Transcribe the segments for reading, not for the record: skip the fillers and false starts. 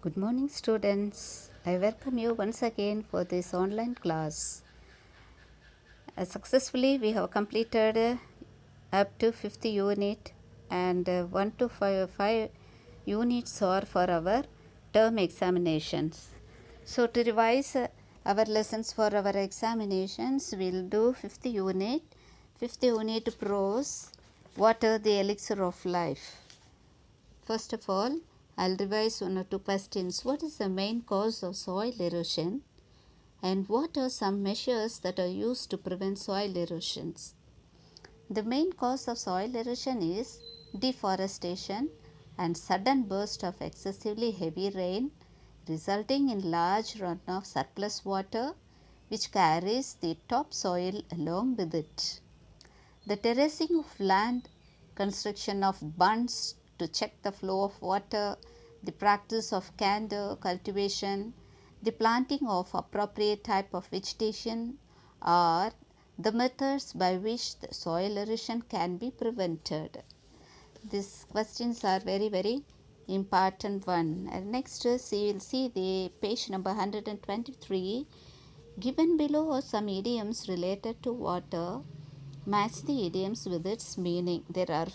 Good morning, students. I welcome you once again for this online class. Successfully, we have completed up to 50 unit and 1 to 5 units are for our term examinations. So, to revise our lessons for our examinations, we will do 50 unit. 50 unit prose, water the elixir of life. First of all, I'll revise one or two questions. What is the main cause of soil erosion? And what are some measures that are used to prevent soil erosions? The main cause of soil erosion is deforestation and sudden burst of excessively heavy rain resulting in large run of surplus water which carries the topsoil along with it. The terracing of land, construction of bunds to check the flow of water, the practice of candor cultivation, the planting of appropriate type of vegetation are the methods by which the soil erosion can be prevented. These questions are very important one. And next we will see the page number 123. Given below are some idioms related to water. Match the idioms with its meaning. There are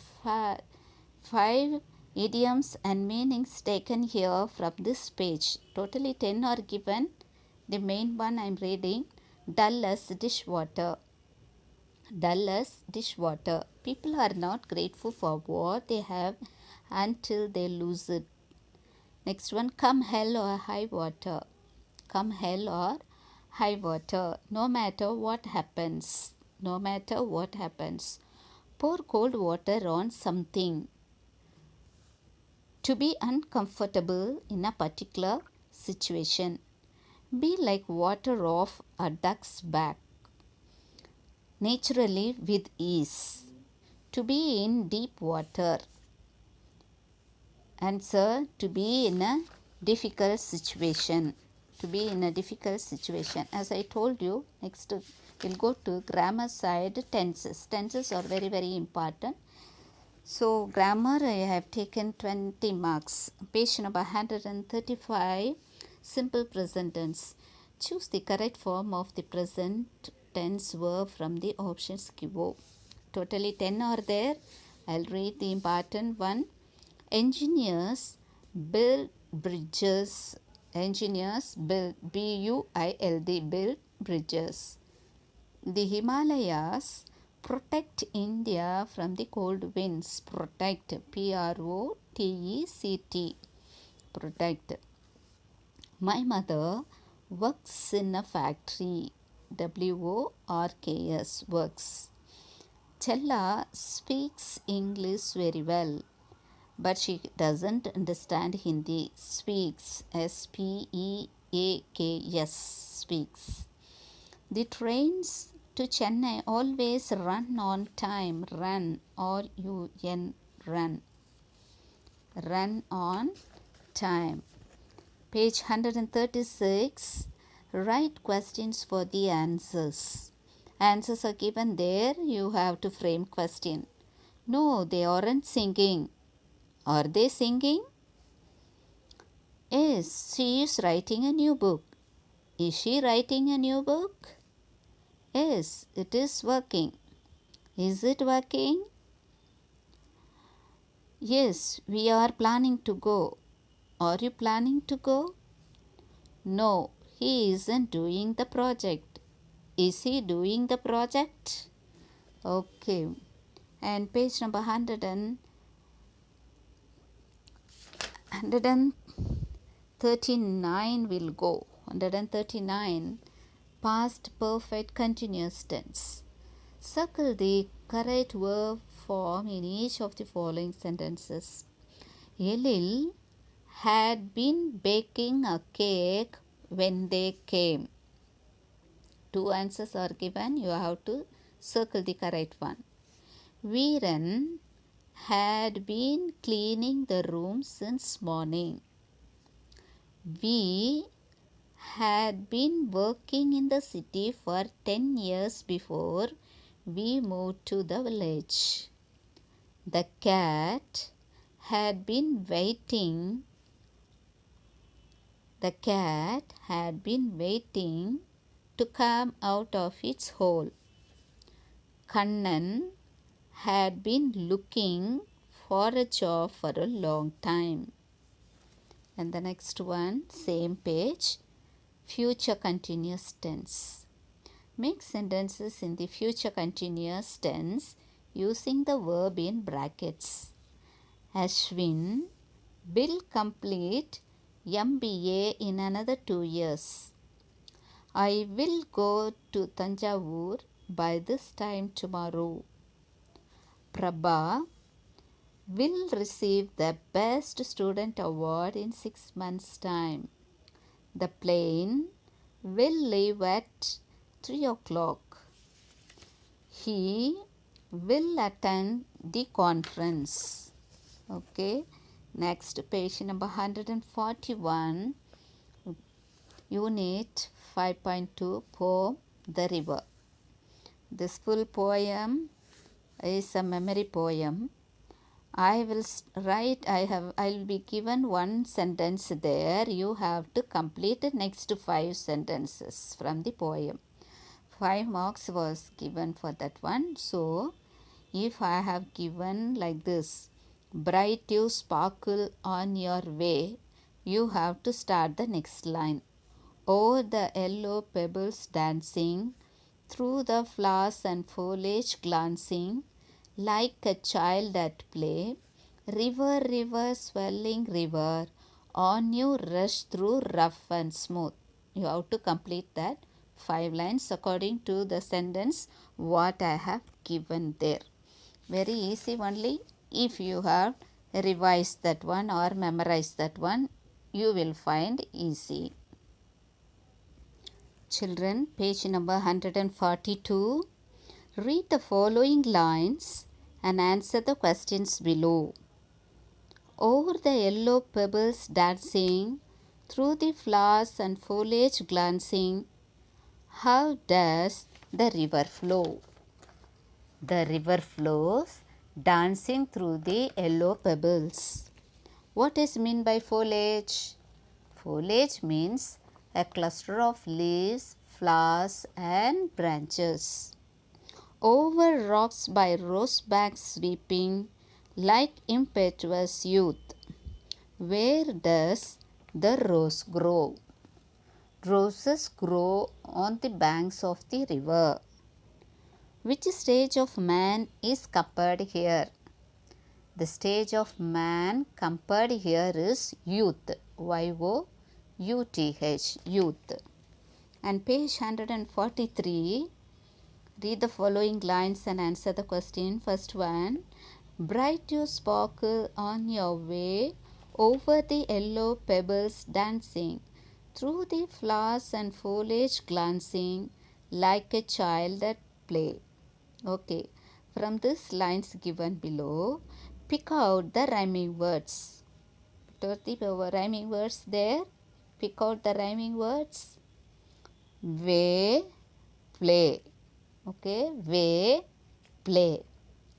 five idioms and meanings taken here from this page. Totally 10 are given. The main one I am reading. Dull as dishwater. Dull as dishwater. People are not grateful for what they have until they lose it. Next one, come hell or high water. Come hell or high water. No matter what happens. No matter what happens. Pour cold water on something. To be uncomfortable in a particular situation. Be like water off a duck's back. Naturally with ease. To be in deep water. Answer, to be in a difficult situation. To be in a difficult situation. As I told you, next we'll go to grammar side. Tenses. Tenses are very important. So, grammar I have taken 20 marks. Page number 135. Simple present tense. Choose the correct form of the present tense verb from the options given. Totally 10 are there. I'll read the important one. Engineers build bridges. Engineers build, B-U-I-L-D, build bridges. The Himalayas protect India from the cold winds. Protect, P-R-O-T-E-C-T, protect. My mother works in a factory. W-O-R-K-S, works. Chella speaks English very well, but she doesn't understand Hindi. Speaks, S-P-E-A-K-S, speaks. The trains to Chennai always run on time. Run, R-U-N, run. Run on time. Page 136. Write questions for the answers. Answers are given there. You have to frame question. No, they aren't singing. Are they singing? Yes, she is writing a new book. Is she writing a new book? Yes, it is working. Is it working? Yes, we are planning to go. Are you planning to go? No, he isn't doing the project. Is he doing the project? Okay. And page number 139 will go. 139. Past perfect continuous tense. Circle the correct verb form in each of the following sentences. Elil had been baking a cake when they came. Two answers are given. You have to circle the correct one. Veeran had been cleaning the room since morning. We had been working in the city for 10 years before we moved to the village. The cat had been waiting The cat had been waiting to come out of its hole. Kannan had been looking for a job for a long time. And the next one, same page, future continuous tense. Make sentences in the future continuous tense using the verb in brackets. Ashwin will complete MBA in another 2 years. I will go to Tanjavur by this time tomorrow. Prabha will receive the best student award in 6 months' time. The plane will leave at 3 o'clock. He will attend the conference. Okay. Next, page number 141, unit 5.2, poem The River. This full poem is a memory poem. I will be given one sentence there. You have to complete the next 5 sentences from the poem. 5 marks was given for that one. So, if I have given like this, bright you sparkle on your way, you have to start the next line. Oh, the yellow pebbles dancing, through the flowers and foliage glancing, like a child at play. River, river, swelling river, on you rush through rough and smooth. You have to complete that 5 lines according to the sentence what I have given there. Very easy only. If you have revised that one or memorized that one, you will find easy. Children, page number 142. Read the following lines and answer the questions below. Over the yellow pebbles dancing, through the flowers and foliage glancing, how does the river flow? The river flows dancing through the yellow pebbles. What is meant by foliage? Foliage means a cluster of leaves, flowers and branches. Over rocks by roseback sweeping like impetuous youth. Where does the rose grow? Roses grow on the banks of the river. Which stage of man is compared here? The stage of man compared here is youth. Y-O-U-T-H, youth. And page 143, read the following lines and answer the question. First one, bright you sparkle on your way, over the yellow pebbles dancing, through the flowers and foliage glancing, like a child at play. Okay, from these lines given below, pick out the rhyming words. Put the rhyming words there. Pick out the rhyming words. Way, play. Okay, way, play.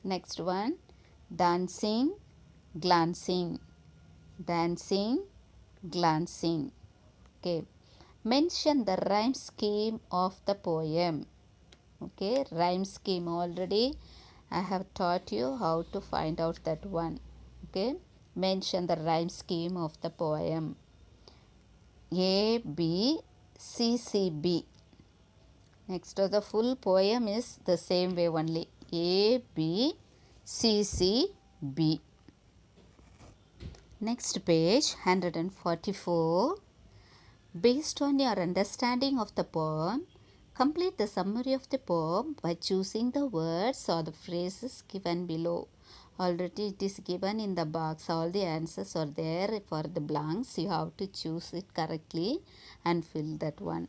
Next one, dancing, glancing. Dancing, glancing. Okay, mention the rhyme scheme of the poem. Okay, rhyme scheme already I have taught you how to find out that one. Okay, mention the rhyme scheme of the poem. A, B, C, C, B. Next, the full poem is the same way only. A, B, C, C, B. Next page, 144. Based on your understanding of the poem, complete the summary of the poem by choosing the words or the phrases given below. Already it is given in the box. All the answers are there for the blanks. You have to choose it correctly and fill that one.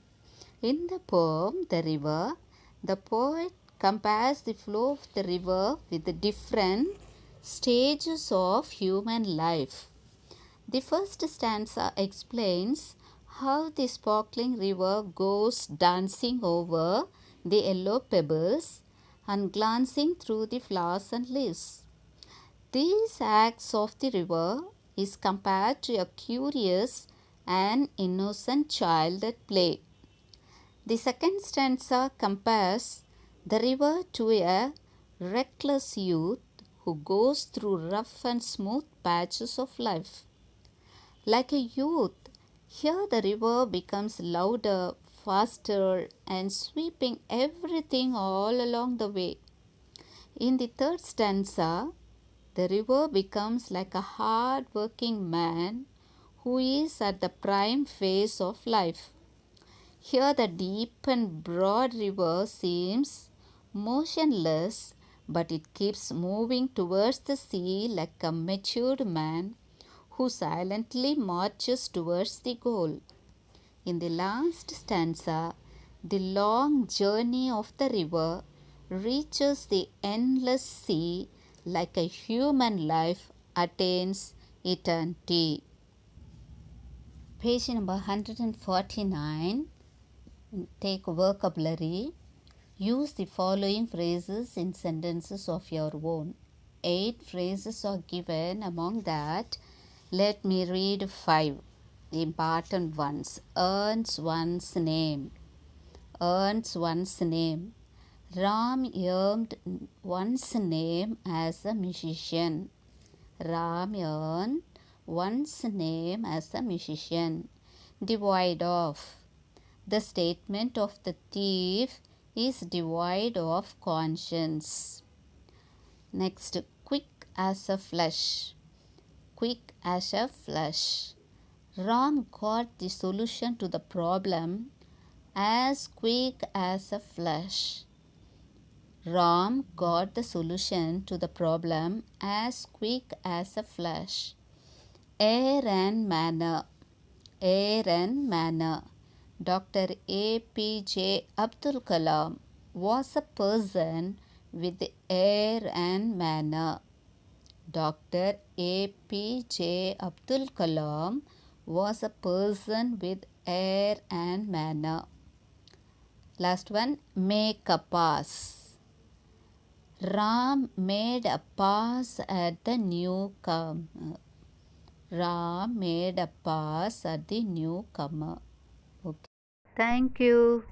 In the poem, The River, the poet compares the flow of the river with the different stages of human life. The first stanza explains how the sparkling river goes dancing over the yellow pebbles and glancing through the flowers and leaves. These acts of the river is compared to a curious an innocent child at play. The second stanza compares the river to a reckless youth who goes through rough and smooth patches of life. Like a youth, here the river becomes louder, faster, and sweeping everything all along the way. In the third stanza, the river becomes like a hard working man who is at the prime phase of life. Here, the deep and broad river seems motionless, but it keeps moving towards the sea like a matured man who silently marches towards the goal. In the last stanza, the long journey of the river reaches the endless sea like a human life attains eternity. Page number 149. Take vocabulary. Use the following phrases in sentences of your own. 8 phrases are given. Among that, let me read 5. The important ones. Earns one's name. Earns one's name. Ram earned one's name as a musician. Ram earned one's name as a musician. Devoid of. The statement of the thief is devoid of conscience. Next, quick as a flash. Quick as a flash. Ram got the solution to the problem as quick as a flash. Ram got the solution to the problem as quick as a flash. Air and manner. Air and manner. Dr. APJ Abdul Kalam was a person with air and manner. Dr. APJ Abdul Kalam was a person with air and manner. Last one, make a pass. Ram made a pass at the newcomer. Ram made a pass at the newcomer. Okay. Thank you.